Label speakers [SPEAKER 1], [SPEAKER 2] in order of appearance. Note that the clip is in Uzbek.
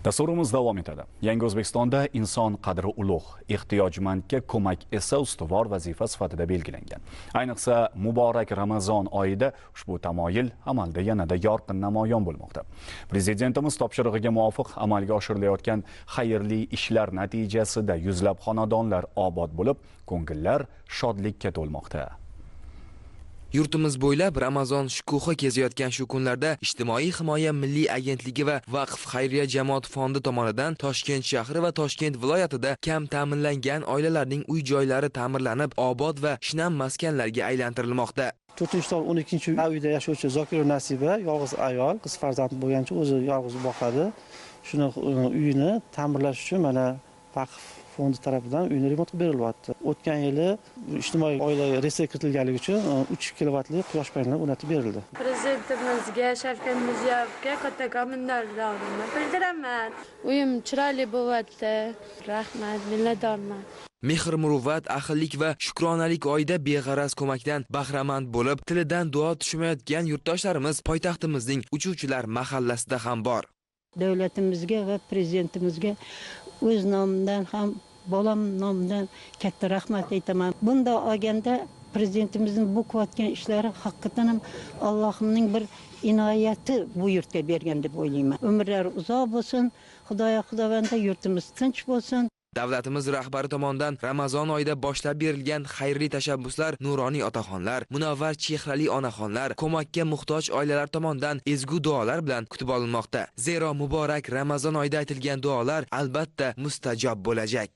[SPEAKER 1] Dasturimiz davom etadi. Yangi O'zbekistonda inson qadri ulug', ehtiyojmandga ko'mak esa ustuvor vazifa sifatida belgilangan. Ayniqsa, muborak Ramazon oyida ushbu tamoyil amalda yanada yorqin namoyon bo'lmoqda. Prezidentimiz topshirig'iga muvofiq amalga oshirilayotgan xayrli ishlar natijasida yuzlab xonadonlar obod bo'lib, ko'ngillar shodlikka to'lmoqda.
[SPEAKER 2] Yurtimiz bo'ylab Ramazon shukuhi kezayotgan shu kunlarda Ijtimoiy himoya milliy agentligi va Vaqf xayriya jamoat fondi tomonidan Toshkent shahri va Toshkent viloyatida kam ta'minlangan oilalarning uy-joylari ta'mirlanib, obod va shinam maskanlarga aylantirilmoqda.
[SPEAKER 3] 4-12 uyda yashovchi Zokira Nasiba yolg'iz ayol, qiz farzand bo'lgancha o'zi yolg'iz boqadi. Shuni uyini ta'mirlash uchun mana Vaqf fondi tarafidan uyni remont qilib berilyapti. O'tgan yili ijtimoiy oilaga reestr kiritilganligi uchun 3 kilovatli quyosh panellari o'rnatib berildi.
[SPEAKER 4] Prezidentimizga, Shavkat Mirziyoyevga kattakon minnatdorligimni bildiraman. Uyim chiroyli bo'lyapti. Rahmat, minnatdorman.
[SPEAKER 2] Mehr muruvvat, ahillik va shukronalik oyida beg'araz ko'makdan bahramand bo'lib, tilidan duo tushmayotgan yurtdoshlarimiz poytaxtimizning uchuvchilar mahallasida ham bor.
[SPEAKER 5] Davlatimizga va prezidentimizga o'z nomidan ham bolam nomidan katta rahmat aytaman. Bunda olganda prezidentimizning bu qilayotgan ishlari haqiqatan ham Allohning bir inoyati bu yurtga bergan deb o'ylayman. Umrlari uzoq bo'lsin, Xudovanda yurtimiz tinch bo'lsin.
[SPEAKER 2] Davlatimiz rahbari tomonidan Ramazon oyida boshlab berilgan xayrli tashabbuslar nuroniy otaxonlar, munavvar chehrali onaxonlar, ko'makka muhtoj oilalar tomonidan ezgu duolar bilan kutib olinmoqda. Zero muborak Ramazon oyida aytilgan duolar albatta mustajob bo'lajak.